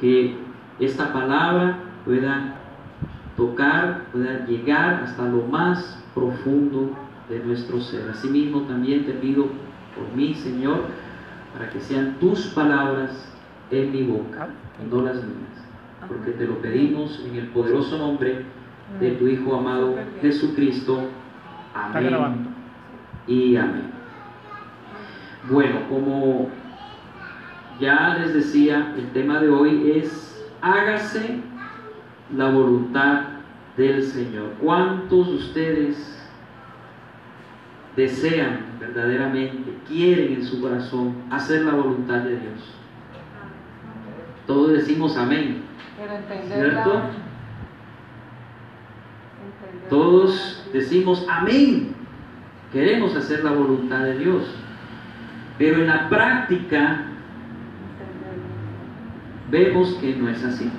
que esta palabra pueda tocar, pueda llegar hasta lo más profundo de nuestro ser. Asimismo también te pido por mí, Señor, para que sean tus palabras en mi boca y no las mías, porque te lo pedimos en el poderoso nombre de tu Hijo amado Jesucristo. Amén y amén. Bueno, como ya les decía, el tema de hoy es hágase la voluntad del Señor. ¿Cuántos de ustedes desean verdaderamente, quieren en su corazón hacer la voluntad de Dios? Todos decimos amén, ¿cierto? Todos decimos amén, queremos hacer la voluntad de Dios, pero en la práctica vemos que no es así.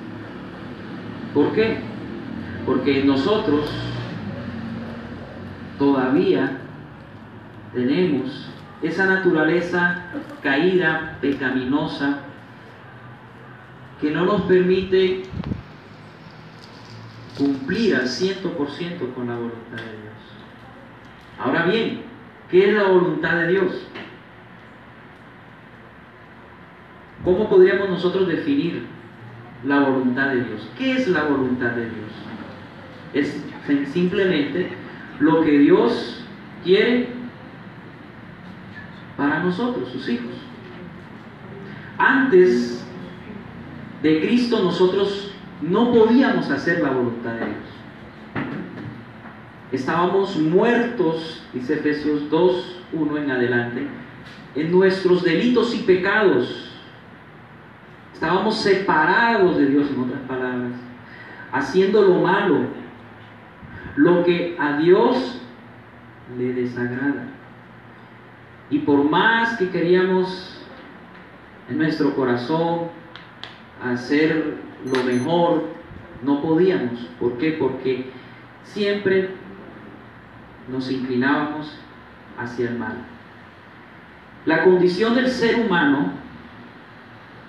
¿Por qué? Porque nosotros todavía tenemos esa naturaleza caída, pecaminosa, que no nos permite cumplir al 100% con la voluntad de Dios. Ahora bien, ¿qué es la voluntad de Dios? ¿Cómo podríamos nosotros definir la voluntad de Dios? ¿Qué es la voluntad de Dios? Es simplemente lo que Dios quiere para nosotros, sus hijos. Antes de Cristo nosotros no podíamos hacer la voluntad de Dios. Estábamos muertos, dice Efesios 2, 1 en adelante, en nuestros delitos y pecados. Estábamos separados de Dios, en otras palabras, haciendo lo malo, lo que a Dios le desagrada. Y por más que queríamos en nuestro corazón hacer lo mejor, no podíamos. ¿Por qué? Porque siempre nos inclinábamos hacia el mal. La condición del ser humano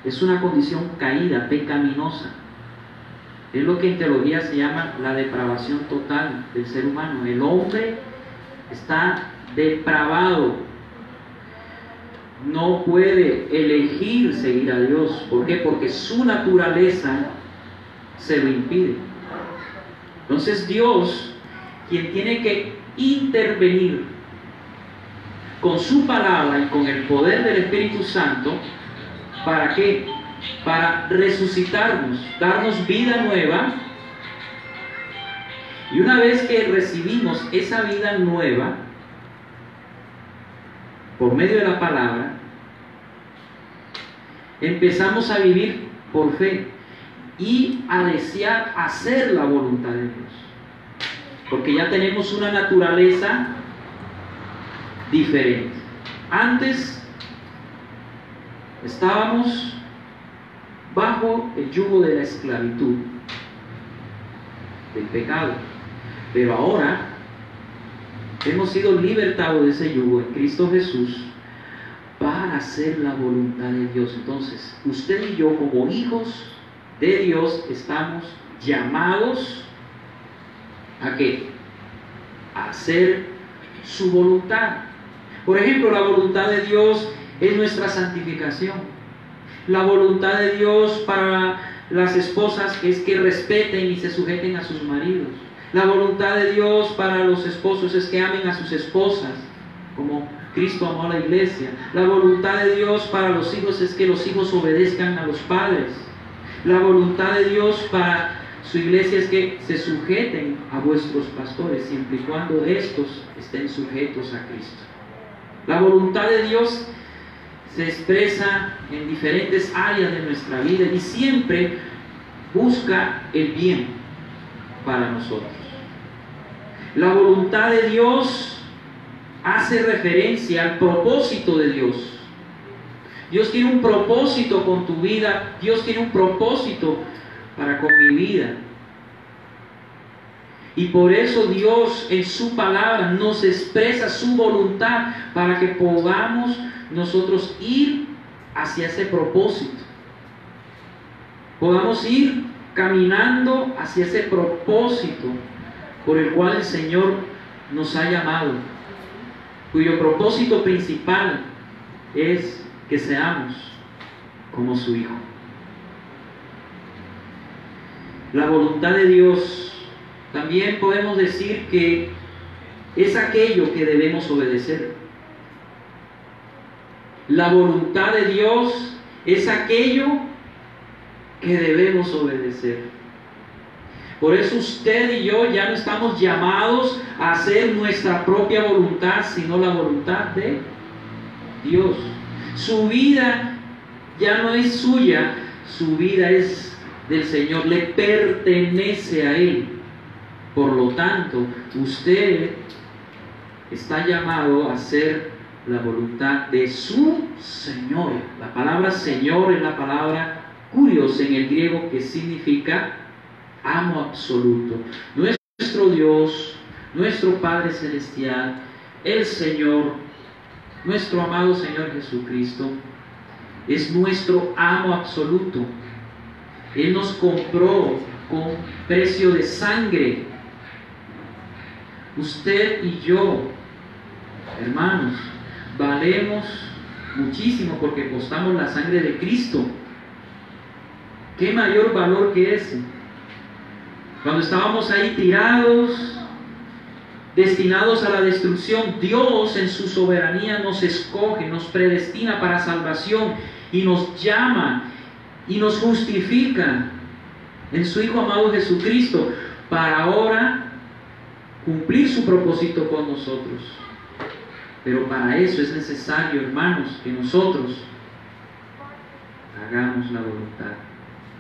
es una condición caída, pecaminosa. Es lo que en teología se llama la depravación total del ser humano. El hombre está depravado. No puede elegir seguir a Dios. ¿Por qué? Porque su naturaleza se lo impide. Entonces Dios, quien tiene que intervenir con su palabra y con el poder del Espíritu Santo, ¿para qué? Para resucitarnos, darnos vida nueva. Y una vez que recibimos esa vida nueva por medio de la palabra, empezamos a vivir por fe y a desear hacer la voluntad de Dios, porque ya tenemos una naturaleza diferente. Antes estábamos bajo el yugo de la esclavitud, del pecado, pero ahora hemos sido libertados de ese yugo en Cristo Jesús para hacer la voluntad de Dios. Entonces, usted y yo, como hijos de Dios, estamos llamados ¿a qué? A hacer su voluntad. Por ejemplo, la voluntad de Dios es nuestra santificación. La voluntad de Dios para las esposas es que respeten y se sujeten a sus maridos. La voluntad de Dios para los esposos es que amen a sus esposas, como Cristo amó a la iglesia. La voluntad de Dios para los hijos es que los hijos obedezcan a los padres. La voluntad de Dios para su iglesia es que se sujeten a vuestros pastores, siempre y cuando estos estén sujetos a Cristo. La voluntad de Dios se expresa en diferentes áreas de nuestra vida y siempre busca el bien para nosotros. La voluntad de Dios hace referencia al propósito de Dios. Dios tiene un propósito con tu vida. Dios tiene un propósito para con mi vida. Y por eso Dios en su palabra nos expresa su voluntad para que podamos nosotros ir hacia ese propósito. podamos ir caminando hacia ese propósito por el cual el Señor nos ha llamado, cuyo propósito principal es que seamos como su Hijo. La voluntad de Dios, también podemos decir que es aquello que debemos obedecer. La voluntad de Dios es aquello que debemos obedecer. Por eso usted y yo ya no estamos llamados a hacer nuestra propia voluntad, sino la voluntad de Dios. Su vida ya no es suya, su vida es del Señor, le pertenece a Él. Por lo tanto, usted está llamado a hacer la voluntad de su Señor. La palabra Señor es la palabra kurios en el griego, que significa amo absoluto. Nuestro Dios, nuestro Padre Celestial, el Señor, nuestro amado Señor Jesucristo, es nuestro amo absoluto. Él nos compró con precio de sangre. Usted y yo, hermanos, valemos muchísimo porque costamos la sangre de Cristo. ¿Qué mayor valor que ese? Cuando estábamos ahí tirados, destinados a la destrucción, Dios en su soberanía nos escoge, nos predestina para salvación y nos llama y nos justifica en su Hijo amado Jesucristo para ahora cumplir su propósito con nosotros. Pero para eso es necesario, hermanos, que nosotros hagamos la voluntad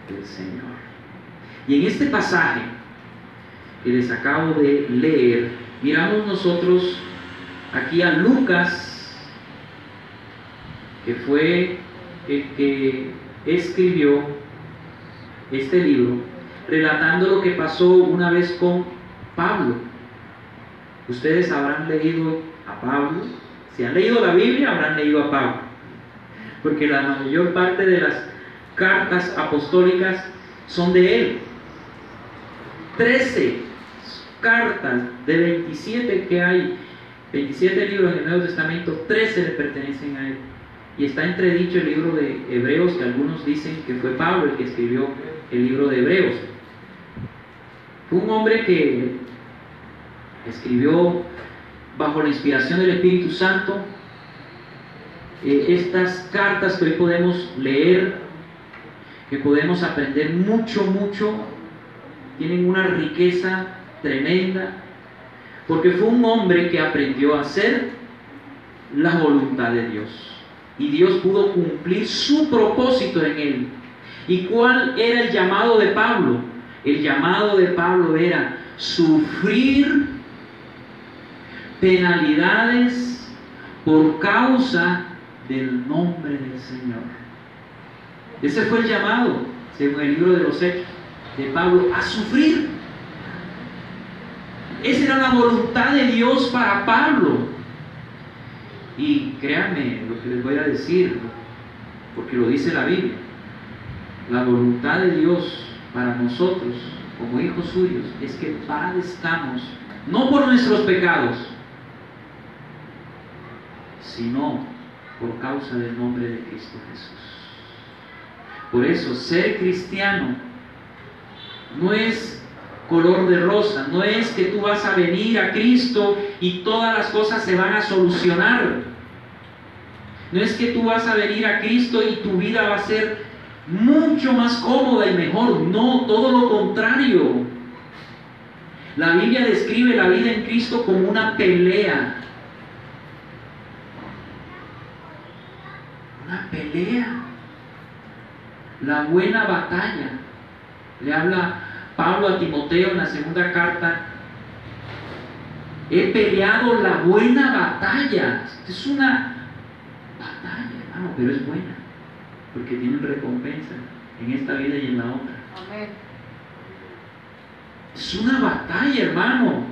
del Señor. Y en este pasaje que les acabo de leer, miramos nosotros aquí a Lucas, que fue el que escribió este libro, relatando lo que pasó una vez con Pablo. Ustedes habrán leído a Pablo, si han leído la Biblia habrán leído a Pablo, porque la mayor parte de las cartas apostólicas son de él. 13 cartas de 27 que hay, 27 libros en el Nuevo Testamento, 13 le pertenecen a él. Y está entredicho el libro de Hebreos, que algunos dicen que fue Pablo el que escribió el libro de Hebreos. Fue un hombre que escribió bajo la inspiración del Espíritu Santo estas cartas que hoy podemos leer, que podemos aprender mucho, tienen una riqueza tremenda, porque fue un hombre que aprendió a hacer la voluntad de Dios, y Dios pudo cumplir su propósito en él. ¿Y cuál era el llamado de Pablo? El llamado de Pablo era sufrir penalidades por causa del nombre del Señor. Ese fue el llamado, según el libro de los Hechos, de Pablo, a sufrir. Esa era la voluntad de Dios para Pablo. Y créanme lo que les voy a decir, porque lo dice la Biblia. La voluntad de Dios para nosotros, como hijos suyos, es que padezcamos, no por nuestros pecados, sino por causa del nombre de Cristo Jesús. Por eso, ser cristiano no es color de rosa, no es que tú vas a venir a Cristo y todas las cosas se van a solucionar. No es que tú vas a venir a Cristo y tu vida va a ser mucho más cómoda y mejor. No, todo lo contrario. La Biblia describe la vida en Cristo como una pelea. Una pelea. La buena batalla. Le habla Pablo a Timoteo en la segunda carta. He peleado la buena batalla. Es una batalla, hermano, pero es buena, porque tienen recompensa en esta vida y en la otra. Amén. Es una batalla, hermano.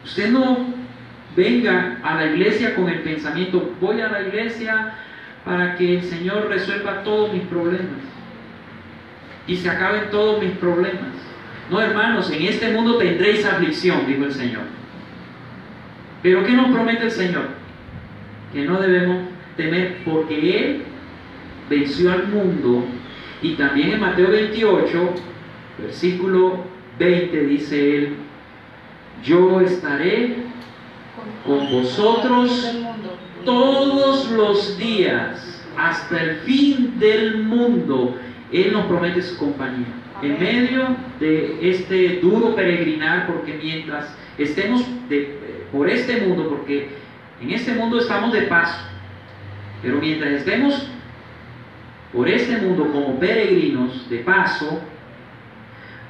Usted no venga a la iglesia con el pensamiento: voy a la iglesia para que el Señor resuelva todos mis problemas. y se acaben todos mis problemas. No, hermanos, en este mundo tendréis aflicción, dijo el Señor. Pero ¿qué nos promete el Señor? Que no debemos temer, porque Él venció al mundo. Y también en Mateo 28, versículo 20, dice Él: yo estaré con vosotros todos los días hasta el fin del mundo. Él nos promete su compañía en medio de este duro peregrinar, porque mientras estemos por este mundo, porque en este mundo estamos de paso, pero mientras estemos por este mundo como peregrinos de paso,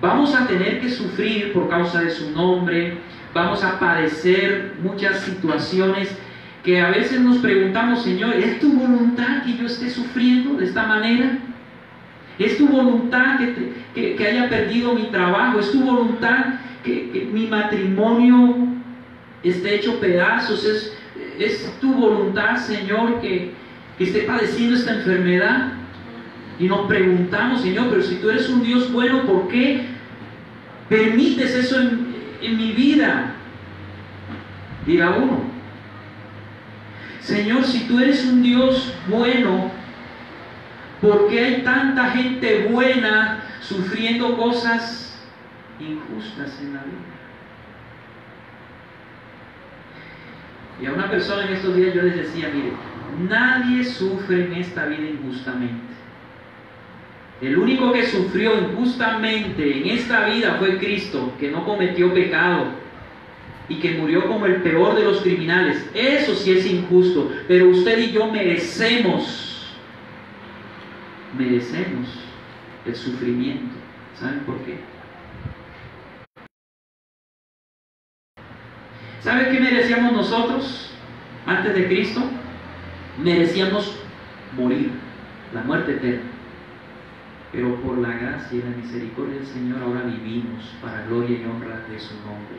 vamos a tener que sufrir por causa de su nombre, vamos a padecer muchas situaciones que a veces nos preguntamos: Señor, ¿es tu voluntad que yo esté sufriendo de esta manera? ¿Es tu voluntad que haya perdido mi trabajo? ¿Es tu voluntad que mi matrimonio esté hecho pedazos? ¿Es tu voluntad, Señor, que esté padeciendo esta enfermedad? Y nos preguntamos: Señor, pero si tú eres un Dios bueno, ¿por qué permites eso en mi vida? Dirá uno: Señor, si tú eres un Dios bueno, ¿por qué hay tanta gente buena sufriendo cosas injustas en la vida? Y a una persona en estos días yo les decía: mire, nadie sufre en esta vida injustamente. El único que sufrió injustamente en esta vida fue Cristo, que no cometió pecado y que murió como el peor de los criminales. Eso sí es injusto, pero usted y yo merecemos el sufrimiento. ¿Saben por qué? ¿Saben qué merecíamos nosotros antes de Cristo? Merecíamos morir, la muerte eterna. Pero por la gracia y la misericordia del Señor ahora vivimos para gloria y honra de su nombre.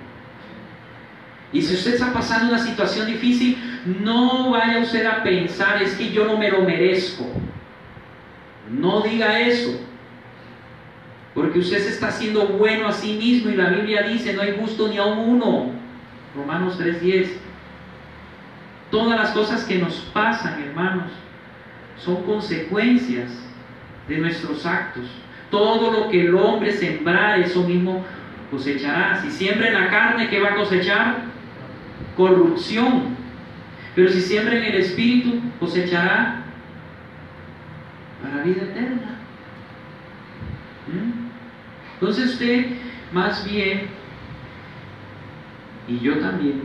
Y si usted está pasando una situación difícil, no vaya usted a pensar: es que yo no me lo merezco. No diga eso, porque usted se está haciendo bueno a sí mismo, y la Biblia dice: no hay justo ni aun uno. Romanos 3:10. Todas las cosas que nos pasan, hermanos, son consecuencias de nuestros actos. Todo lo que el hombre sembrar, eso mismo cosechará. Si siembra en la carne, ¿qué va a cosechar? Corrupción. Pero si siembra en el Espíritu, cosechará para vida eterna. Entonces usted, más bien, y yo también,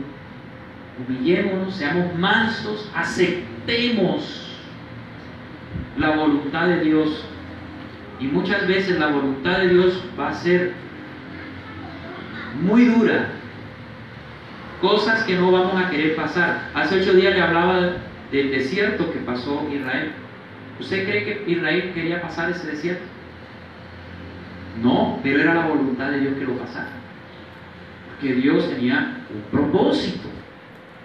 humillémonos, seamos mansos, aceptemos la voluntad de Dios. Y muchas veces la voluntad de Dios va a ser muy dura, cosas que no vamos a querer pasar. Hace 8 días le hablaba del desierto que pasó Israel. ¿Usted cree que Israel quería pasar ese desierto? No, pero era la voluntad de Dios que lo pasara, porque Dios tenía un propósito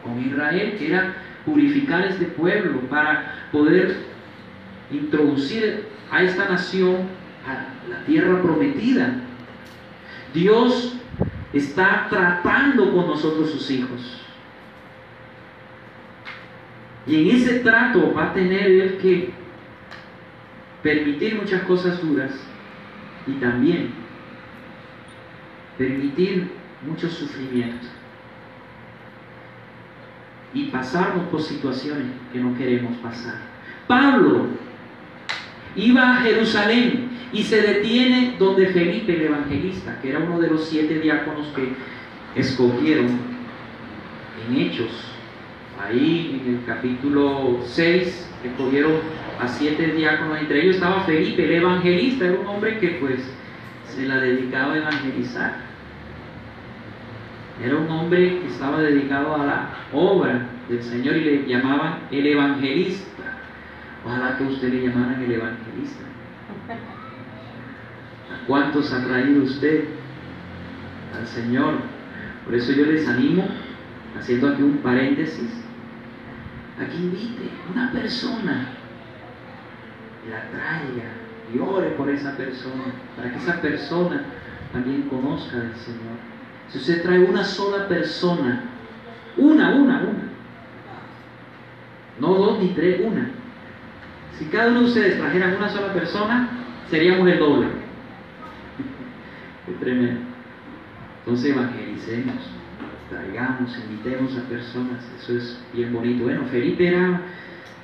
con Israel, que era purificar este pueblo para poder introducir a esta nación a la tierra prometida. Dios está tratando con nosotros, sus hijos, y en ese trato va a tener Él que permitir muchas cosas duras y también permitir mucho sufrimiento y pasarnos por situaciones que no queremos pasar. Pablo iba a Jerusalén y se detiene donde Felipe el evangelista, que era uno de los 7 diáconos que escogieron en Hechos. Ahí en el capítulo 6 escogieron a 7 diáconos, entre ellos estaba Felipe el evangelista. Era un hombre que pues se la dedicaba a evangelizar. Era un hombre que estaba dedicado a la obra del Señor y le llamaban el evangelista. Ojalá que usted le llamaran el evangelista. ¿A cuántos ha traído usted al Señor? Por eso yo les animo, haciendo aquí un paréntesis, a que invite a una persona, la traiga y ore por esa persona, para que esa persona también conozca del Señor. Si usted trae una sola persona, una, no dos ni tres, una. Si cada uno de ustedes trajeran una sola persona, seríamos el doble. Es tremendo. Entonces evangelicemos, traigamos, invitemos a personas, eso es bien bonito. Bueno, Felipe era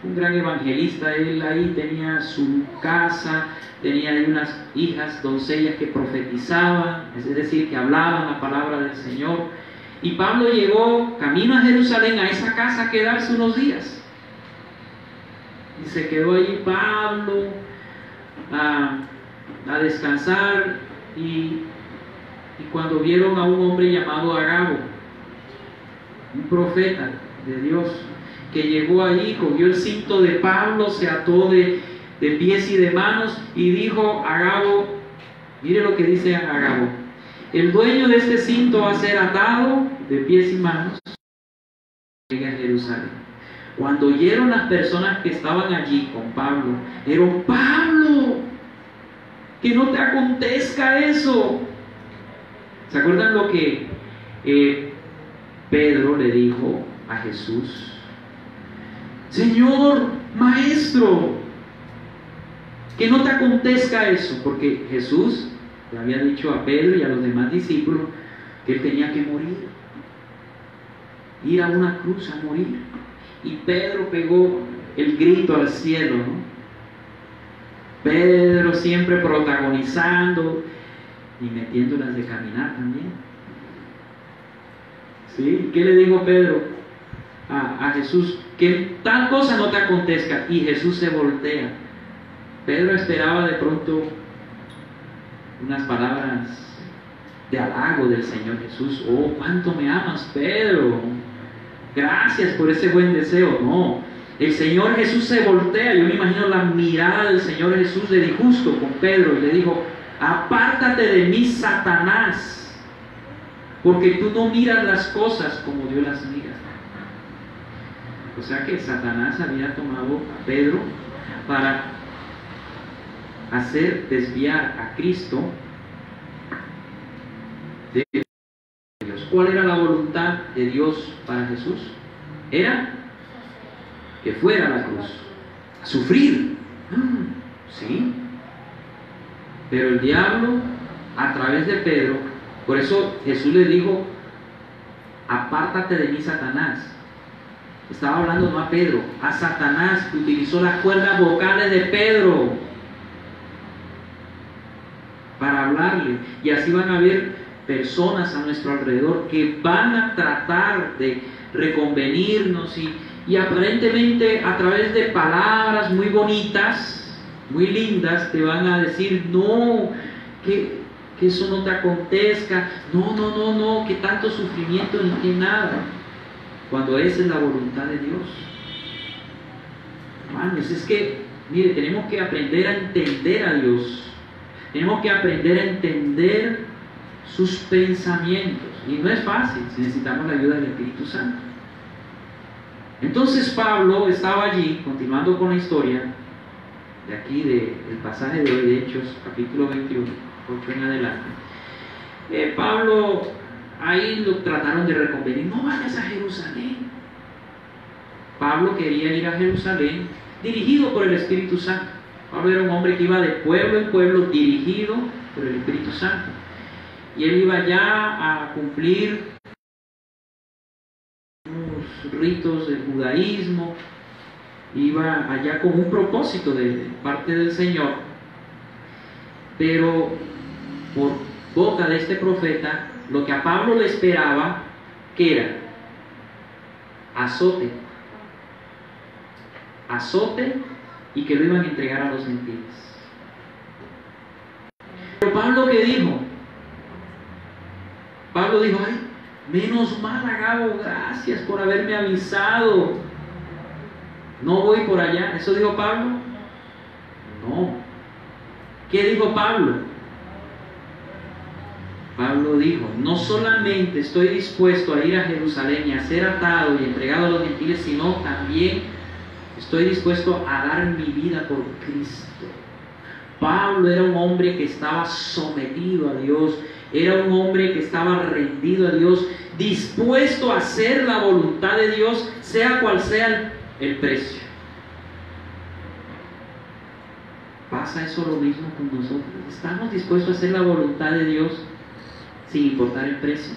un gran evangelista, él ahí tenía su casa, tenía ahí unas hijas, doncellas que profetizaban, es decir, que hablaban la palabra del Señor. Y Pablo llegó camino a Jerusalén, a esa casa, a quedarse unos días. Y se quedó allí Pablo a descansar, y cuando vieron a un hombre llamado Agabo, un profeta de Dios, que llegó allí, cogió el cinto de Pablo, se ató de pies y de manos, y dijo Agabo, mire lo que dice Agabo: el dueño de este cinto va a ser atado de pies y manos en Jerusalén. Cuando oyeron las personas que estaban allí con Pablo, dijeron: Pablo, que no te acontezca eso. ¿Se acuerdan lo que Pedro le dijo a Jesús? Señor, maestro, que no te acontezca eso, porque Jesús le había dicho a Pedro y a los demás discípulos que él tenía que morir, ir a una cruz a morir. Y Pedro pegó el grito al cielo, ¿no? Pedro siempre protagonizando y metiéndolas de caminar también. ¿Sí? ¿Qué le dijo Pedro a Jesús? Que tal cosa no te acontezca. Y Jesús se voltea. Pedro esperaba de pronto unas palabras de halago del Señor Jesús. Oh, cuánto me amas, Pedro, gracias por ese buen deseo. No, el Señor Jesús se voltea. Yo me imagino la mirada del Señor Jesús de disgusto con Pedro, y le dijo: apártate de mí, Satanás, porque tú no miras las cosas como Dios las mira. O sea que Satanás había tomado a Pedro para hacer desviar a Cristo de Dios. ¿Cuál era la voluntad de Dios para Jesús? Era que fuera a la cruz, a sufrir. Sí. Pero el diablo, a través de Pedro, por eso Jesús le dijo: apártate de mí, Satanás. Estaba hablando no a Pedro, a Satanás, que utilizó las cuerdas vocales de Pedro para hablarle. Y así van a haber personas a nuestro alrededor que van a tratar de reconvenirnos, y aparentemente a través de palabras muy bonitas, muy lindas, te van a decir: no, que eso no te acontezca, no, que tanto sufrimiento ni que nada, cuando esa es la voluntad de Dios. Hermanos, es que, mire, tenemos que aprender a entender a Dios, tenemos que aprender a entender sus pensamientos, y no es fácil, necesitamos la ayuda del Espíritu Santo. Entonces Pablo estaba allí, continuando con la historia de aquí, del pasaje de hoy, de Hechos, capítulo 21, 8 en adelante. Pablo, ahí lo trataron de reconvenir: no vayas a Jerusalén. Pablo quería ir a Jerusalén, dirigido por el Espíritu Santo. Pablo era un hombre que iba de pueblo en pueblo, dirigido por el Espíritu Santo. Y él iba ya a cumplir unos ritos del judaísmo, iba allá con un propósito de parte del Señor. Pero por boca de este profeta, lo que a Pablo le esperaba, ¿qué era? Azote, y que lo iban a entregar a los gentiles. Pero Pablo, ¿qué dijo? Pablo dijo: ay, menos mal, Agabo, gracias por haberme avisado, no voy por allá. ¿Eso dijo Pablo? No. ¿Qué dijo Pablo? Pablo dijo: no solamente estoy dispuesto a ir a Jerusalén y a ser atado y entregado a los gentiles, sino también estoy dispuesto a dar mi vida por Cristo. Pablo era un hombre que estaba sometido a Dios, era un hombre que estaba rendido a Dios, dispuesto a hacer la voluntad de Dios, sea cual sea el precio. ¿Pasa eso lo mismo con nosotros? ¿Estamos dispuestos a hacer la voluntad de Dios sin importar el precio?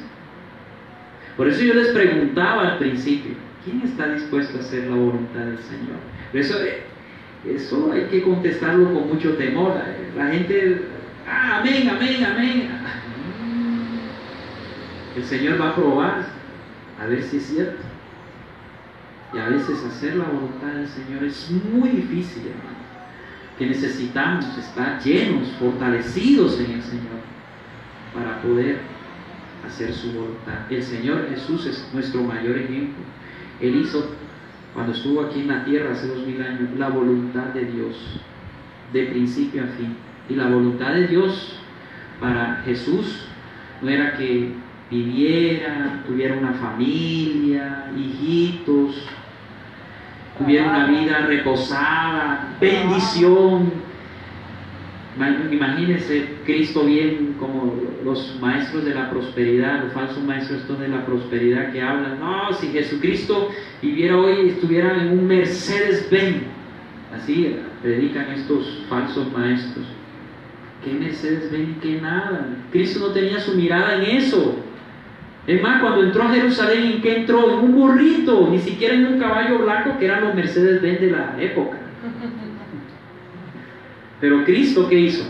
Por eso yo les preguntaba al principio, ¿quién está dispuesto a hacer la voluntad del Señor? Eso hay que contestarlo con mucho temor. La gente, amén, amén, amén. El Señor va a probar a ver si es cierto. Y a veces hacer la voluntad del Señor es muy difícil, hermano. Que necesitamos estar llenos, fortalecidos en el Señor para poder hacer su voluntad. El Señor Jesús es nuestro mayor ejemplo. Él hizo, cuando estuvo aquí en la tierra hace 2000 años, la voluntad de Dios, de principio a fin. Y la voluntad de Dios para Jesús no era que viviera, tuviera una familia, hijitos, tuviera una vida reposada, bendición. Imagínense Cristo bien como los maestros de la prosperidad, los falsos maestros estos de la prosperidad que hablan. No, si Jesucristo viviera hoy y estuviera en un Mercedes-Benz, así predican estos falsos maestros. ¿Qué Mercedes-Benz? ¿Qué nada? Cristo no tenía su mirada en eso. Es más, cuando entró a Jerusalén, ¿en qué entró? En un burrito, ni siquiera en un caballo blanco, que eran los Mercedes-Benz de la época. Pero Cristo, ¿qué hizo?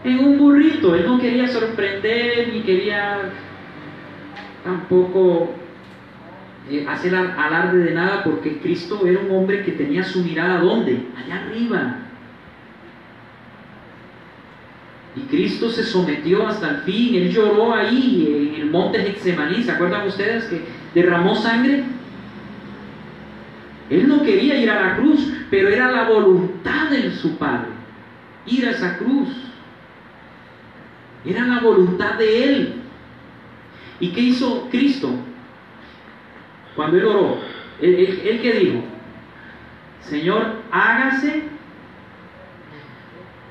En un burrito. Él no quería sorprender, ni quería tampoco hacer alarde de nada, porque Cristo era un hombre que tenía su mirada, ¿dónde? Allá arriba. Y Cristo se sometió hasta el fin. Él lloró ahí en el monte Getsemaní. ¿Se acuerdan ustedes que derramó sangre? Él no quería ir a la cruz, pero era la voluntad de su Padre ir a esa cruz. Era la voluntad de Él. ¿Y qué hizo Cristo? Cuando Él oró, ¿Él qué dijo? Señor, hágase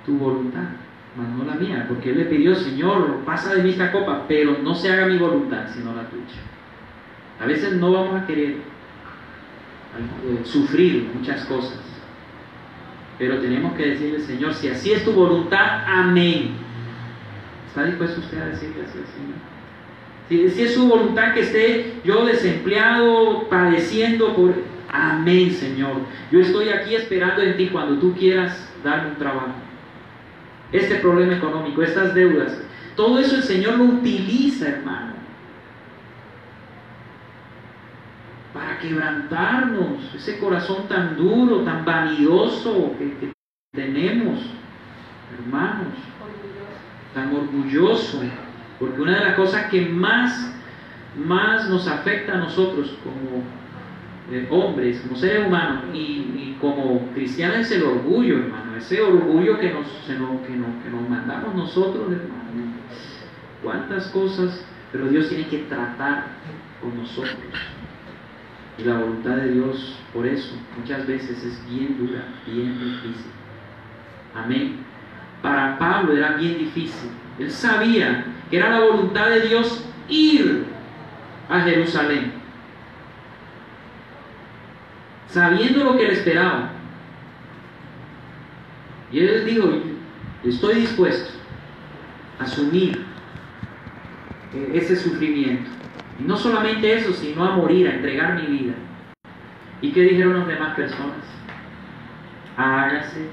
tu voluntad, mas no la mía, porque Él le pidió, Señor, pasa de mí esta copa, pero no se haga mi voluntad, sino la tuya. A veces no vamos a querer sufrir muchas cosas, pero tenemos que decirle, Señor, si así es tu voluntad, amén. ¿Está dispuesto usted a decirle así al Señor? Si es su voluntad que esté yo desempleado, padeciendo por... Amén, Señor. Yo estoy aquí esperando en ti cuando tú quieras darme un trabajo. Este problema económico, estas deudas, todo eso el Señor lo utiliza, hermano, para quebrantarnos ese corazón tan duro, tan vanidoso que tenemos, hermanos, tan orgulloso, porque una de las cosas que más nos afecta a nosotros como hombres, como seres humanos y como cristianos es el orgullo, hermano, ese orgullo que nos mandamos nosotros, hermano. Cuántas cosas, pero Dios tiene que tratar con nosotros. Y la voluntad de Dios, por eso, muchas veces es bien dura, bien difícil. Amén. Para Pablo era bien difícil. Él sabía que era la voluntad de Dios ir a Jerusalén, sabiendo lo que le esperaba. Y él dijo, estoy dispuesto a asumir ese sufrimiento. Y no solamente eso, sino a morir, a entregar mi vida. ¿Y qué dijeron las demás personas? Hágase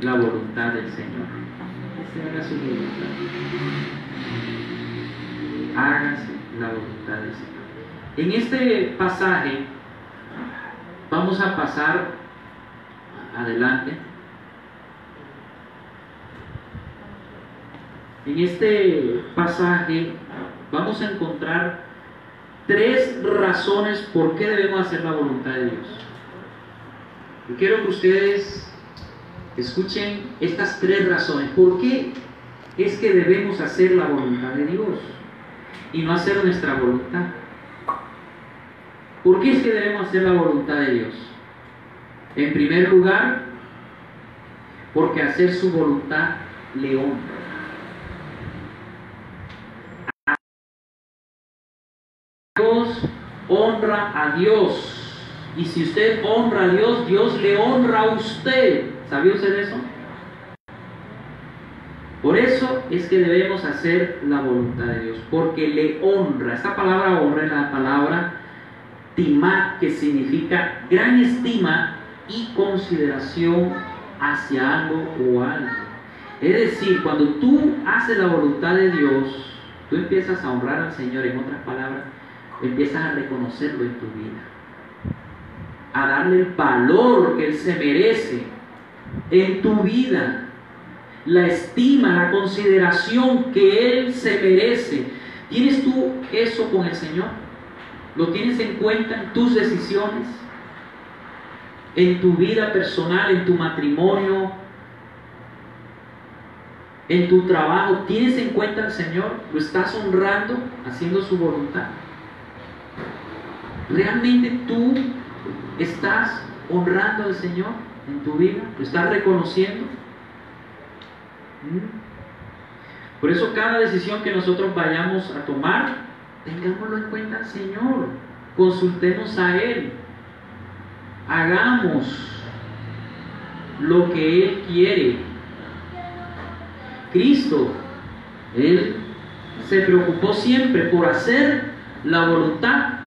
la voluntad del Señor. Que se haga su voluntad. Hágase la voluntad del Señor. En este pasaje vamos a pasar adelante. En este pasaje vamos a encontrar 3 razones por qué debemos hacer la voluntad de Dios. Yo quiero que ustedes escuchen estas 3 razones. ¿Por qué es que debemos hacer la voluntad de Dios y no hacer nuestra voluntad? ¿Por qué es que debemos hacer la voluntad de Dios? En primer lugar, porque hacer su voluntad le honra. Dios honra a Dios. Y si usted honra a Dios, Dios le honra a usted. ¿Sabía usted eso? Por eso es que debemos hacer la voluntad de Dios, porque le honra. Esta palabra honra es la palabra timá, que significa gran estima y consideración hacia algo o algo. Es decir, cuando tú haces la voluntad de Dios, tú empiezas a honrar al Señor. En otras palabras, empiezas a reconocerlo en tu vida, a darle el valor que Él se merece en tu vida, la estima, la consideración que Él se merece. ¿Tienes tú eso con el Señor? ¿Lo tienes en cuenta en tus decisiones, en tu vida personal, en tu matrimonio, en tu trabajo? ¿Tienes en cuenta al Señor? ¿Lo estás honrando, haciendo su voluntad? ¿Realmente tú estás honrando al Señor en tu vida? ¿Lo estás reconociendo? Por eso cada decisión que nosotros vayamos a tomar, tengámoslo en cuenta al Señor, consultemos a Él, hagamos lo que Él quiere. Cristo, Él se preocupó siempre por hacer la voluntad.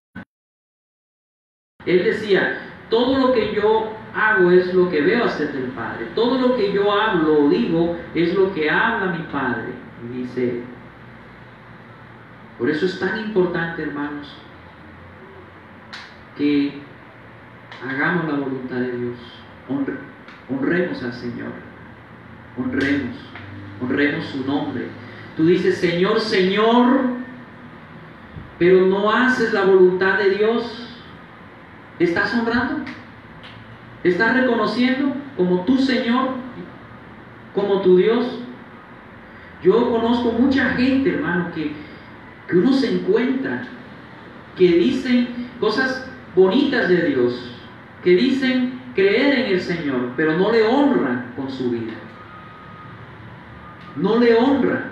Él decía, todo lo que yo hago es lo que veo hacer del Padre. Todo lo que yo hablo o digo es lo que habla mi Padre. Y dice, por eso es tan importante, hermanos, que hagamos la voluntad de Dios. Honremos al Señor. Honremos su nombre. Tú dices, Señor, Señor, pero no haces la voluntad de Dios. ¿Estás honrando? ¿Estás reconociendo como tu Señor, como tu Dios? Yo conozco mucha gente, hermano, que uno se encuentra, que dicen cosas bonitas de Dios, que dicen creer en el Señor, pero no le honran con su vida. No le honran,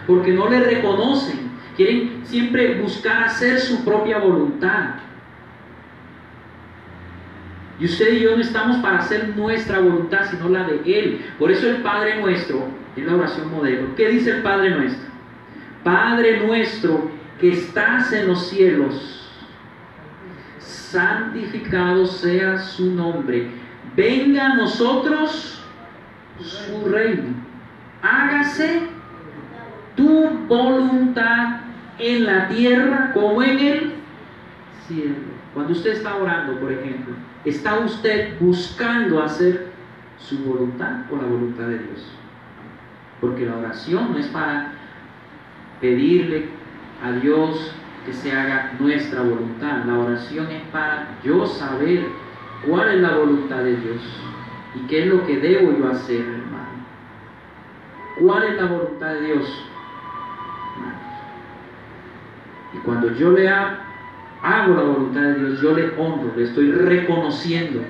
porque no le reconocen. Quieren siempre buscar hacer su propia voluntad. Y usted y yo no estamos para hacer nuestra voluntad, sino la de Él. Por eso el Padre Nuestro es la oración modelo. ¿Qué dice el Padre Nuestro? Padre nuestro que estás en los cielos, santificado sea su nombre. Venga a nosotros su reino. Hágase tu voluntad en la tierra como en el cielo. Cuando usted está orando, por ejemplo, ¿está usted buscando hacer su voluntad o la voluntad de Dios? Porque la oración no es para pedirle a Dios que se haga nuestra voluntad. La oración es para yo saber cuál es la voluntad de Dios y qué es lo que debo yo hacer, hermano. ¿Cuál es la voluntad de Dios, hermanos? Y cuando yo le hago la voluntad de Dios, yo le honro, le estoy reconociendo.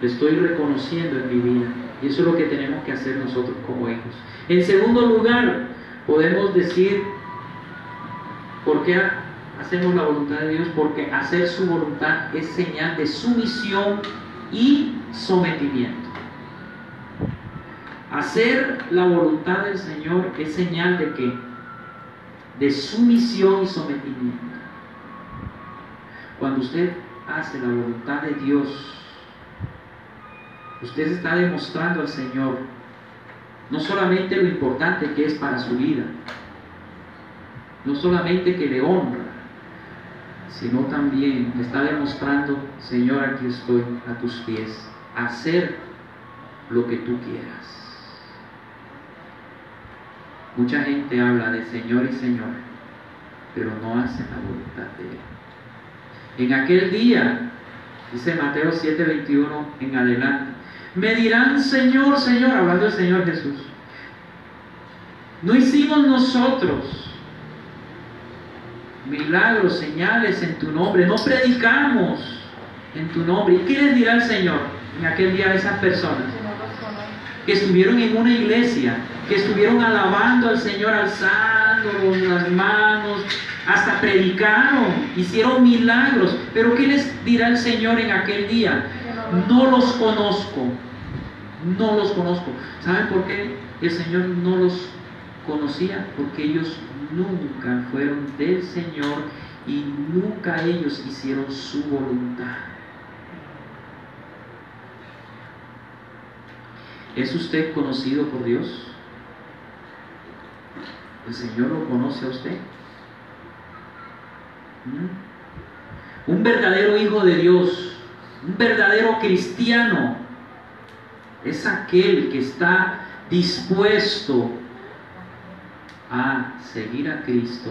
Le estoy reconociendo en mi vida. Y eso es lo que tenemos que hacer nosotros como hijos. En segundo lugar, podemos decir, ¿por qué hacemos la voluntad de Dios? Porque hacer su voluntad es señal de sumisión y sometimiento. Hacer la voluntad del Señor es señal de ¿qué? De sumisión y sometimiento. Cuando usted hace la voluntad de Dios, usted está demostrando al Señor no solamente lo importante que es para su vida, no solamente que le honra, sino también le está demostrando, Señor, aquí estoy a tus pies, hacer lo que tú quieras. Mucha gente habla de Señor y Señor, pero no hace la voluntad de Él. En aquel día, dice Mateo 7:21 en adelante, me dirán, Señor, Señor, hablando del Señor Jesús, no hicimos nosotros milagros, señales en tu nombre, no predicamos en tu nombre. ¿Y qué les dirá el Señor? en aquel día a esas personas que estuvieron en una iglesia, que estuvieron alabando al Señor, alzando las manos, hasta predicaron, hicieron milagros? Pero ¿qué les dirá el Señor en aquel día? No los conozco, no los conozco. ¿Saben por qué el Señor no los conocía? Porque ellos nunca fueron del Señor y nunca ellos hicieron su voluntad. ¿Es usted conocido por Dios? ¿El Señor lo conoce a usted? Un verdadero hijo de Dios, un verdadero cristiano, es aquel que está dispuesto a seguir a Cristo,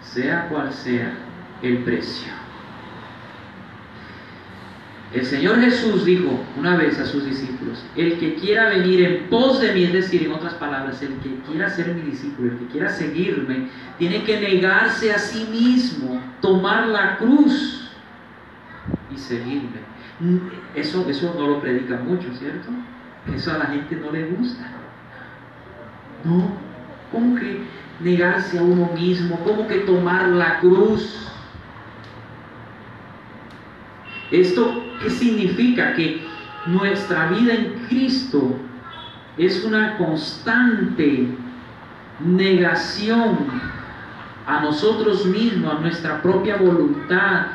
sea cual sea el precio. El Señor Jesús dijo una vez a sus discípulos: el que quiera venir en pos de mí, es decir, en otras palabras, el que quiera ser mi discípulo, el que quiera seguirme, tiene que negarse a sí mismo, tomar la cruz y seguirme. Eso no lo predica mucho, ¿cierto? Eso a la gente no le gusta. No, ¿cómo que negarse a uno mismo? ¿Cómo que tomar la cruz? ¿Esto qué significa? Que nuestra vida en Cristo es una constante negación a nosotros mismos, a nuestra propia voluntad,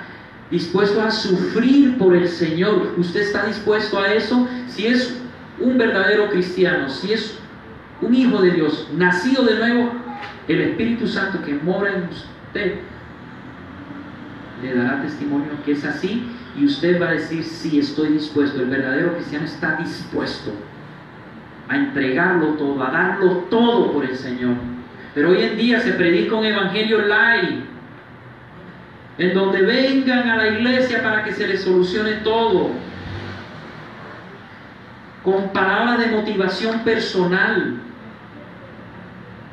dispuesto a sufrir por el Señor. ¿Usted está dispuesto a eso? Si es un verdadero cristiano, si es un hijo de Dios, nacido de nuevo, el Espíritu Santo que mora en usted le dará testimonio que es así, y usted va a decir: sí, estoy dispuesto. El verdadero cristiano está dispuesto a entregarlo todo, a darlo todo por el Señor. Pero hoy en día se predica un evangelio light, en donde vengan a la iglesia para que se les solucione todo, con palabras de motivación personal,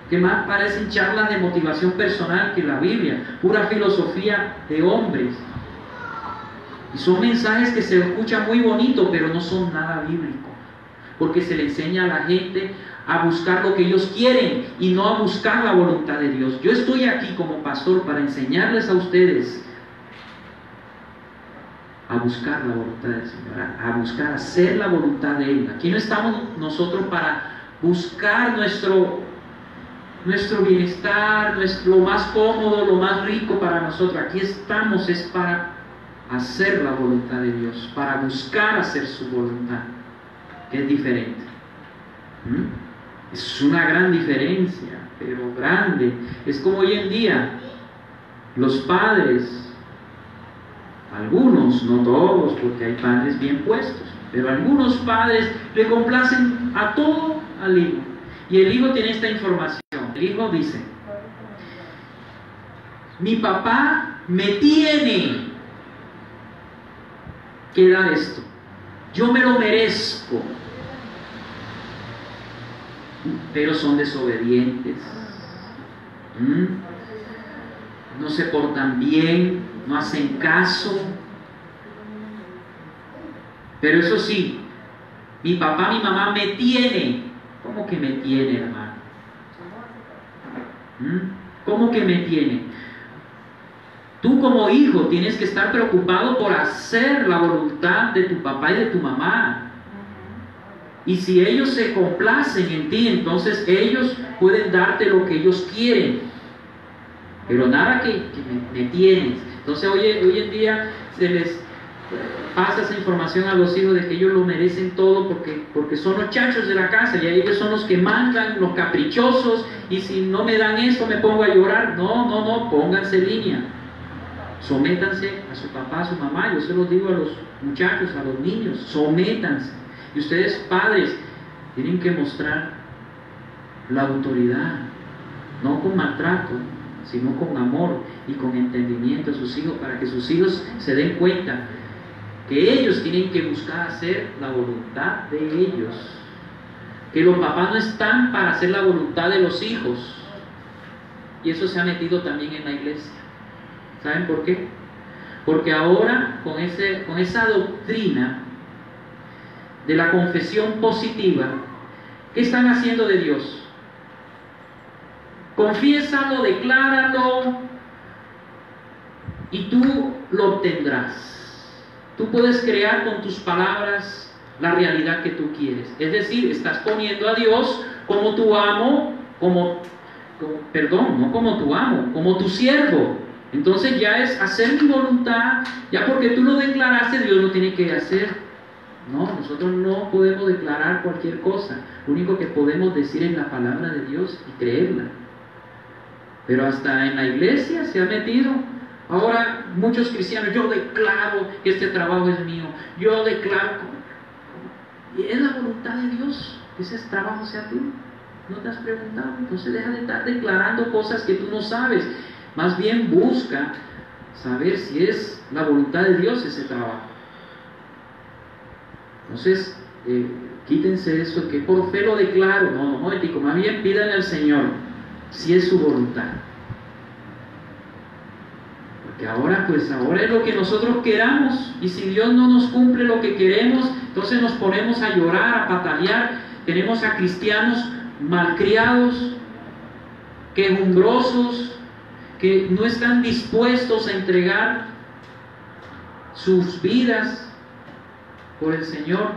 que más parecen charlas de motivación personal que la Biblia, pura filosofía de hombres. Y son mensajes que se escuchan muy bonito, pero no son nada bíblicos, porque se le enseña a la gente a buscar lo que ellos quieren y no a buscar la voluntad de Dios. Yo estoy aquí como pastor para enseñarles a ustedes a buscar la voluntad del Señor, a buscar hacer la voluntad de Él. Aquí no estamos nosotros para buscar nuestro bienestar, lo más cómodo, lo más rico para nosotros. Aquí estamos es para hacer la voluntad de Dios, para buscar hacer su voluntad, que es diferente. Es una gran diferencia, pero grande. Es como hoy en día los padres, algunos, no todos, porque hay padres bien puestos, pero algunos padres le complacen a todo al hijo, y el hijo tiene esta información. El hijo dice: mi papá me tiene que dar esto, yo me lo merezco. Pero son desobedientes, no se portan bien, no hacen caso. Pero eso sí, mi papá, mi mamá me tiene. ¿Cómo que me tiene, hermano? ¿Cómo que me tiene? Tú como hijo tienes que estar preocupado por hacer la voluntad de tu papá y de tu mamá. Y si ellos se complacen en ti, entonces ellos pueden darte lo que ellos quieren. Pero nada que me tienes. Entonces hoy en día se les pasa esa información a los hijos de que ellos lo merecen todo porque son los chachos de la casa y ellos son los que mandan, los caprichosos, y si no me dan esto me pongo a llorar. No, pónganse en línea. Sométanse a su papá, a su mamá. Yo se los digo a los muchachos, a los niños: sométanse. Y ustedes, padres, tienen que mostrar la autoridad, no con maltrato, sino con amor y con entendimiento a sus hijos, para que sus hijos se den cuenta que ellos tienen que buscar hacer la voluntad de ellos, que los papás no están para hacer la voluntad de los hijos. Y eso se ha metido también en la iglesia. ¿Saben por qué? Porque ahora con esa doctrina de la confesión positiva, ¿qué están haciendo de Dios? Confiésalo, decláralo, y tú lo obtendrás. Tú puedes crear con tus palabras la realidad que tú quieres. Es decir, estás poniendo a Dios como tu amo, como tu amo, como tu siervo. Entonces ya es hacer mi voluntad, ya porque tú lo declaraste, Dios lo tiene que hacer. No, nosotros no podemos declarar cualquier cosa. Lo único que podemos decir es la palabra de Dios y creerla. Pero hasta en la iglesia se ha metido. Ahora muchos cristianos, yo declaro que este trabajo es mío. Yo declaro. Y es la voluntad de Dios que ese trabajo sea tuyo. ¿No te has preguntado? Entonces deja de estar declarando cosas que tú no sabes. Más bien busca saber si es la voluntad de Dios ese trabajo. Entonces, quítense eso, que por fe lo declaro. No, ético, más bien pídanle al Señor si es su voluntad. Porque ahora es lo que nosotros queramos. Y si Dios no nos cumple lo que queremos, entonces nos ponemos a llorar, a patalear. Tenemos a cristianos malcriados, quejumbrosos, que no están dispuestos a entregar sus vidas por el Señor.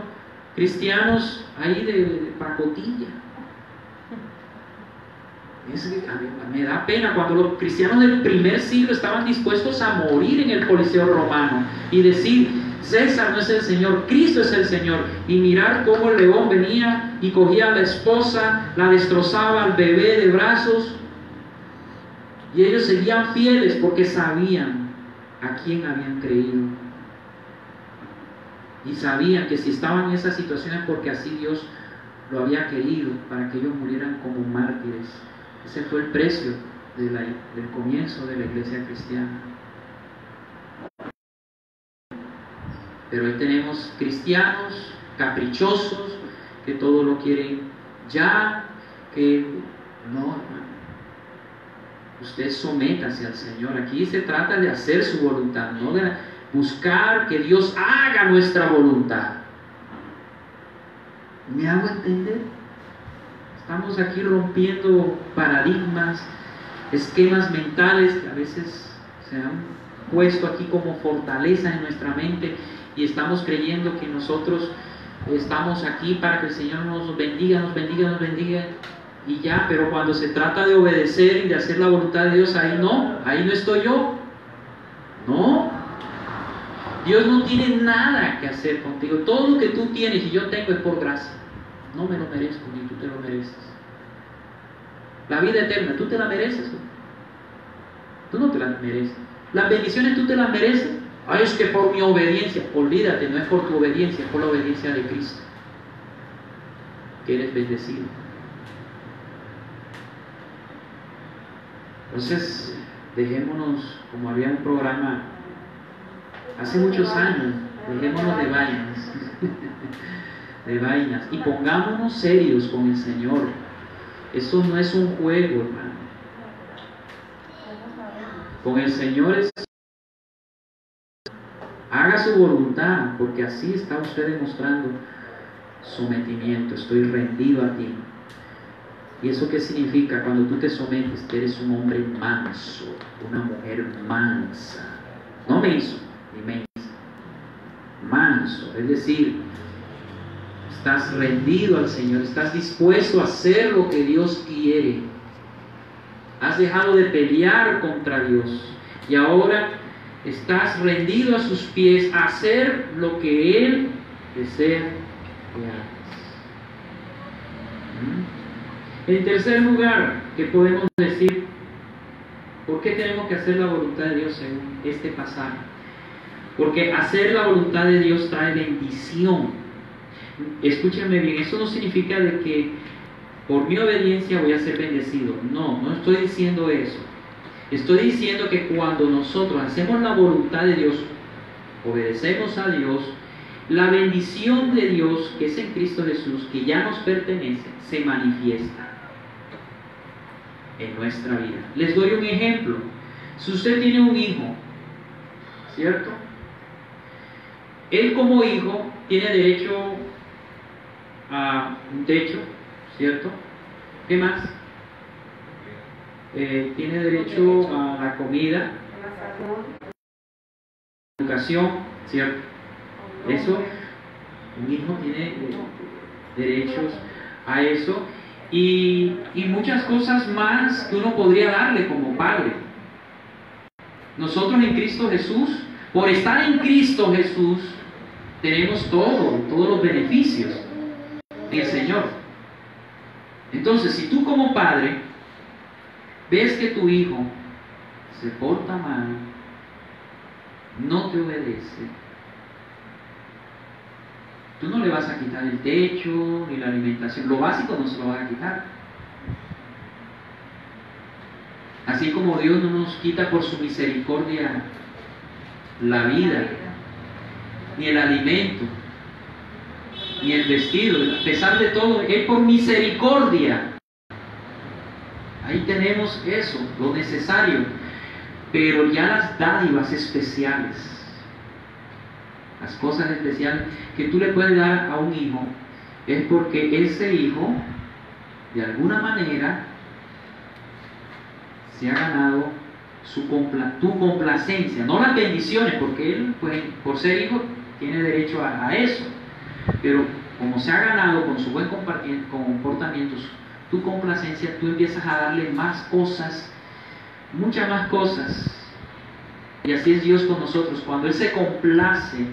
Cristianos ahí de pacotilla. Me da pena cuando los cristianos del primer siglo estaban dispuestos a morir en el Coliseo romano y decir: César no es el Señor, Cristo es el Señor. Y mirar cómo el león venía y cogía a la esposa, la destrozaba, al bebé de brazos. Y ellos seguían fieles porque sabían a quién habían creído. Y sabían que si estaban en esa situación es porque así Dios lo había querido, para que ellos murieran como mártires. Ese fue el precio del comienzo de la iglesia cristiana. Pero hoy tenemos cristianos caprichosos que todo lo quieren ya, que no, hermano. Usted sométase al Señor. Aquí se trata de hacer su voluntad, no de buscar que Dios haga nuestra voluntad. ¿Me hago entender? Estamos aquí rompiendo paradigmas, esquemas mentales que a veces se han puesto aquí como fortaleza en nuestra mente, y estamos creyendo que nosotros estamos aquí para que el Señor nos bendiga, y ya. Pero cuando se trata de obedecer y de hacer la voluntad de Dios, ahí no estoy yo. No, Dios no tiene nada que hacer contigo. Todo lo que tú tienes y yo tengo es por gracia. No me lo merezco, ni tú te lo mereces. La vida eterna, ¿tú te la mereces? Tú no te la mereces. Las bendiciones, ¿tú te las mereces? Ay, es que por mi obediencia. Olvídate, no es por tu obediencia, es por la obediencia de Cristo que eres bendecido. Entonces, dejémonos, como había un programa hace muchos años, dejémonos de vainas, de vainas, y pongámonos serios con el Señor. Eso no es un juego, hermano. Con el Señor haga su voluntad, porque así está usted demostrando sometimiento. Estoy rendido a ti. ¿Y eso qué significa? Cuando tú te sometes, eres un hombre manso, una mujer mansa. No menso, ni mensa. Manso, es decir, estás rendido al Señor, estás dispuesto a hacer lo que Dios quiere. Has dejado de pelear contra Dios y ahora estás rendido a sus pies a hacer lo que Él desea que hagas. En tercer lugar, ¿qué podemos decir? ¿Por qué tenemos que hacer la voluntad de Dios según este pasaje? Porque hacer la voluntad de Dios trae bendición. Escúchame bien, eso no significa de que por mi obediencia voy a ser bendecido. No estoy diciendo eso. Estoy diciendo que cuando nosotros hacemos la voluntad de Dios, obedecemos a Dios, la bendición de Dios que es en Cristo Jesús, que ya nos pertenece, se manifiesta en nuestra vida. Les doy un ejemplo. Si usted tiene un hijo, ¿cierto? Él como hijo tiene derecho a un techo, ¿cierto? ¿Qué más? Tiene derecho a la comida, educación, ¿cierto? Eso, un hijo tiene derechos a eso y muchas cosas más que uno podría darle como padre. Nosotros en Cristo Jesús, por estar en Cristo Jesús, tenemos todos los beneficios del Señor. Entonces, si tú como padre ves que tu hijo se porta mal, no te obedece, tú no le vas a quitar el techo ni la alimentación. Lo básico no se lo vas a quitar. Así como Dios no nos quita por su misericordia la vida, ni el alimento, ni el vestido, a pesar de todo, Él por misericordia. Ahí tenemos eso, lo necesario. Pero ya las dádivas especiales, las cosas especiales que tú le puedes dar a un hijo, es porque ese hijo, de alguna manera, se ha ganado tu complacencia, no las bendiciones, porque él, pues, por ser hijo, tiene derecho a eso. Pero como se ha ganado con su buen comportamiento, tu complacencia, tú empiezas a darle más cosas, muchas más cosas. Y así es Dios con nosotros. Cuando Él se complace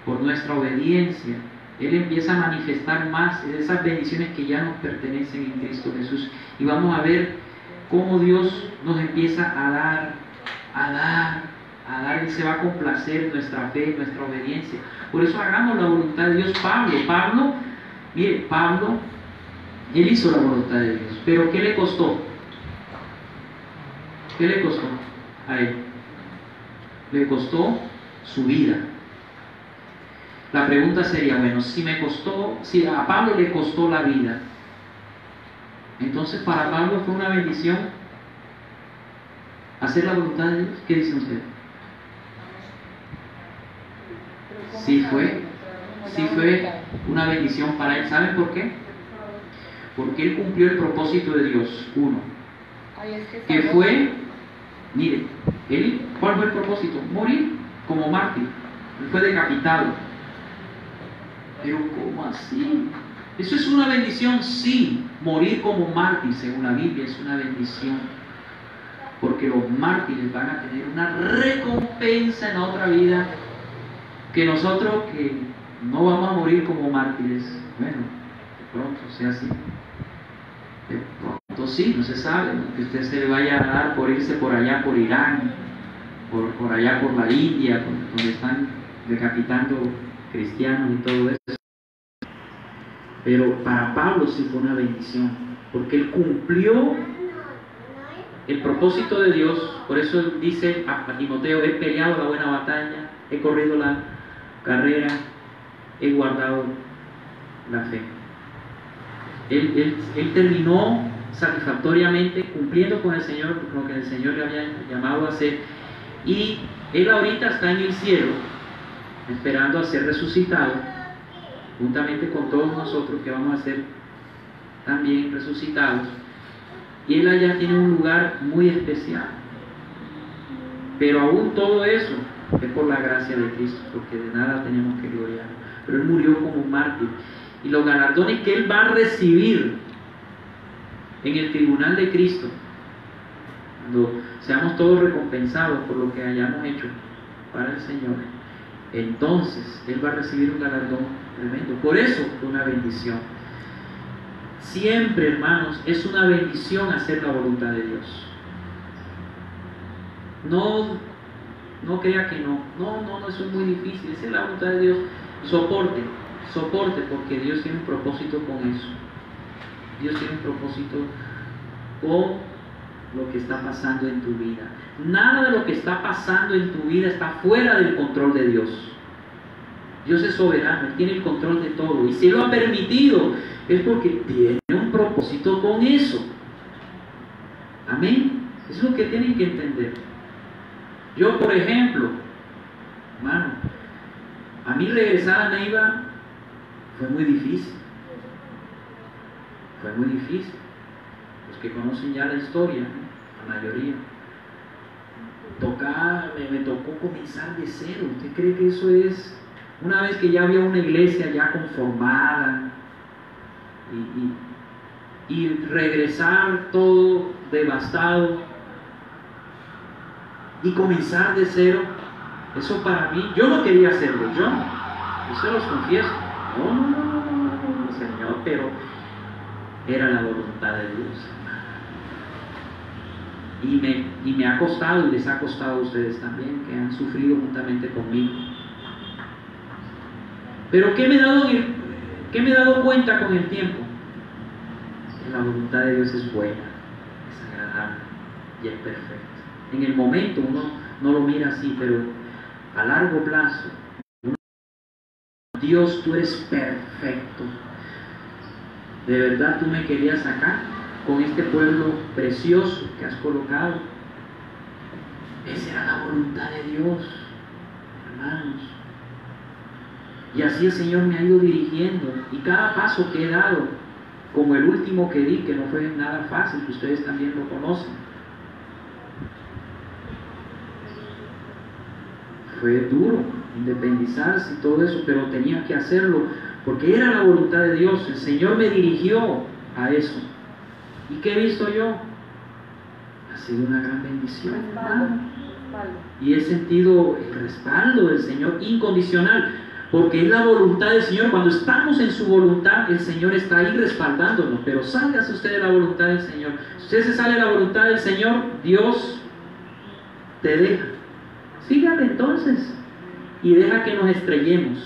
por nuestra obediencia, Él empieza a manifestar más de esas bendiciones que ya nos pertenecen en Cristo Jesús. Y vamos a ver cómo Dios nos empieza a dar. Él se va a complacer nuestra fe, nuestra obediencia. Por eso hagamos la voluntad de Dios. Pablo, él hizo la voluntad de Dios. Pero ¿qué le costó? ¿Qué le costó a él? Le costó su vida. La pregunta sería, bueno, si a Pablo le costó la vida, entonces para Pablo fue una bendición hacer la voluntad de Dios. ¿Qué dicen ustedes? Sí fue una bendición para él. ¿Saben por qué? Porque él cumplió el propósito de Dios. Que fue, mire, ¿cuál fue el propósito? Morir como mártir. Él fue decapitado. Pero ¿cómo así? ¿Eso es una bendición? Sí, morir como mártir, según la Biblia, es una bendición. Porque los mártires van a tener una recompensa en la otra vida, que nosotros que no vamos a morir como mártires, bueno, de pronto sea así. De pronto sí, no se sabe, ¿no? Que usted se le vaya a dar por irse por allá por Irán, por allá por la India, donde están decapitando cristianos y todo eso. Pero para Pablo sí fue una bendición, porque él cumplió el propósito de Dios. Por eso dice a Timoteo: he peleado la buena batalla, he corrido la carrera, he guardado la fe. Él terminó satisfactoriamente cumpliendo con el Señor lo que el Señor le había llamado a hacer, y él ahorita está en el cielo esperando a ser resucitado juntamente con todos nosotros, que vamos a ser también resucitados, y él allá tiene un lugar muy especial. Pero aún todo eso es por la gracia de Cristo, porque de nada tenemos que gloriar. Pero él murió como un mártir, y los galardones que él va a recibir en el tribunal de Cristo, cuando seamos todos recompensados por lo que hayamos hecho para el Señor, entonces él va a recibir un galardón tremendo. Por eso fue una bendición. Siempre, hermanos, es una bendición hacer la voluntad de Dios. No crea que no, eso es muy difícil. Esa es la voluntad de Dios. Soporte, porque Dios tiene un propósito con eso. Dios tiene un propósito con lo que está pasando en tu vida. Nada de lo que está pasando en tu vida está fuera del control de Dios. Dios es soberano, Él tiene el control de todo. Y si Él lo ha permitido, es porque tiene un propósito con eso. Amén. Eso es lo que tienen que entender. Yo, por ejemplo, hermano, a mí regresar a Neiva Fue muy difícil. Fue muy difícil. Los que conocen ya la historia, ¿no? La mayoría. Me tocó comenzar de cero. ¿Usted cree que eso es? Una vez que ya había una iglesia ya conformada y regresar todo devastado y comenzar de cero, eso para mí, yo no quería hacerlo, yo se los confieso. No, Señor, pero era la voluntad de Dios. Y me ha costado, y les ha costado a ustedes también, que han sufrido juntamente conmigo. Pero ¿qué me he dado cuenta con el tiempo? Que la voluntad de Dios es buena, es agradable y es perfecta. En el momento uno no lo mira así, pero a largo plazo, Dios, tú eres perfecto. De verdad tú me querías acá, con este pueblo precioso que has colocado. Esa era la voluntad de Dios, hermanos. Y así el Señor me ha ido dirigiendo, y cada paso que he dado, como el último que di, que no fue nada fácil, que ustedes también lo conocen, fue duro independizarse y todo eso, pero tenía que hacerlo porque era la voluntad de Dios. El Señor me dirigió a eso. ¿Y qué he visto yo? Ha sido una gran bendición, hermano. Y he sentido el respaldo del Señor incondicional, porque es la voluntad del Señor. Cuando estamos en su voluntad, el Señor está ahí respaldándonos. Pero sálgase usted de la voluntad del Señor. Si usted se sale de la voluntad del Señor, Dios te deja. Sígale entonces y deja que nos estrellemos.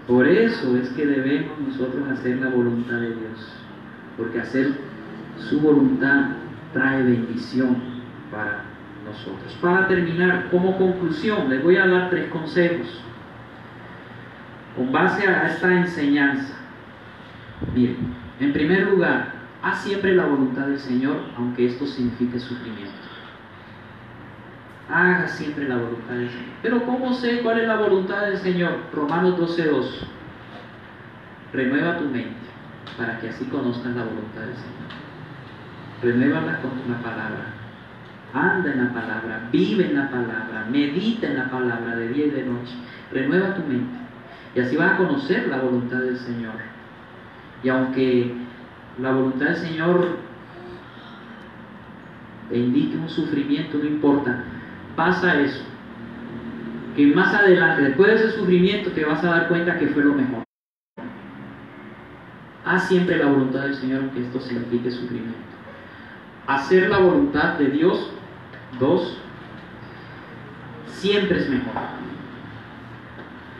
Por eso es que debemos nosotros hacer la voluntad de Dios, porque hacer su voluntad trae bendición para nosotros. Para terminar, como conclusión, les voy a dar 3 consejos con base a esta enseñanza. Miren, en primer lugar, haz siempre la voluntad del Señor, aunque esto signifique sufrimiento. Haga siempre la voluntad del Señor. Pero ¿cómo sé cuál es la voluntad del Señor? Romanos 12:2. Renueva tu mente para que así conozcas la voluntad del Señor. Renuévala con la palabra. Anda en la palabra, vive en la palabra, medita en la palabra de día y de noche. Renueva tu mente. Y así vas a conocer la voluntad del Señor. Y aunque la voluntad del Señor te indique un sufrimiento, no importa. Pasa eso, que más adelante, después de ese sufrimiento, te vas a dar cuenta que fue lo mejor. Haz siempre la voluntad del Señor, aunque esto signifique sufrimiento. Hacer la voluntad de Dios, 2, siempre es mejor.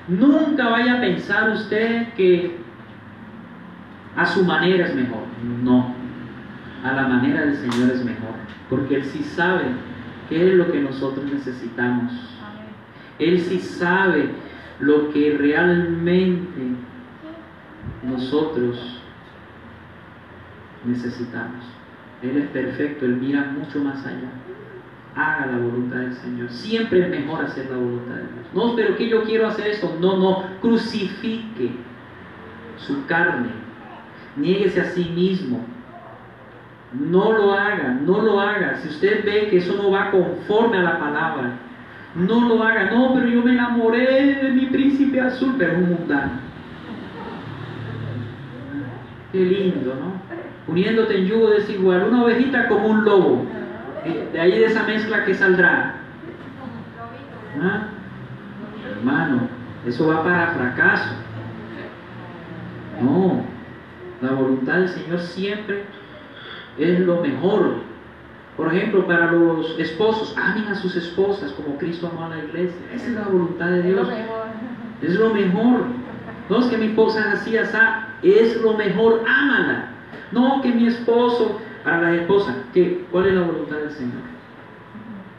Nunca vaya a pensar usted que a su manera es mejor. No, a la manera del Señor es mejor, porque Él sí sabe qué es lo que nosotros necesitamos. Él sí sabe lo que realmente nosotros necesitamos. Él es perfecto, Él mira mucho más allá. Haga la voluntad del Señor. Siempre es mejor hacer la voluntad de Dios. No, pero que yo quiero hacer esto. No, crucifique su carne. Niéguese a sí mismo. No lo haga. Si usted ve que eso no va conforme a la palabra, no lo haga. No, pero yo me enamoré de mi príncipe azul, pero es un mundano. Qué lindo, ¿no? Uniéndote en yugo desigual, una ovejita como un lobo. De ahí de esa mezcla que saldrá. ¿Ah? Hermano, eso va para fracaso. No, la voluntad del Señor siempre es lo mejor. Por ejemplo, para los esposos, amen a sus esposas como Cristo amó a la iglesia. Esa es la voluntad de Dios. Es lo mejor. No es que mi esposa es así, es lo mejor, ámala. No que mi esposo, para la esposa, ¿cuál es la voluntad del Señor?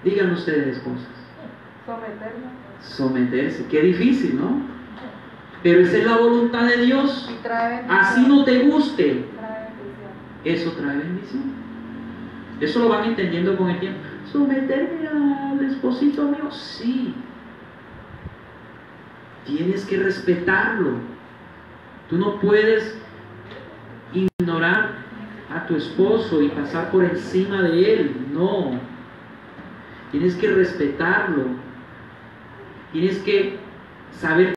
Díganme ustedes, esposas. Someterse. Qué difícil, ¿no? Pero esa es la voluntad de Dios. Así no te guste. Eso trae bendición. Eso lo van entendiendo con el tiempo. ¿Someterme al esposito mío? Sí. Tienes que respetarlo. Tú no puedes ignorar a tu esposo y pasar por encima de él. No. Tienes que respetarlo. Tienes que saber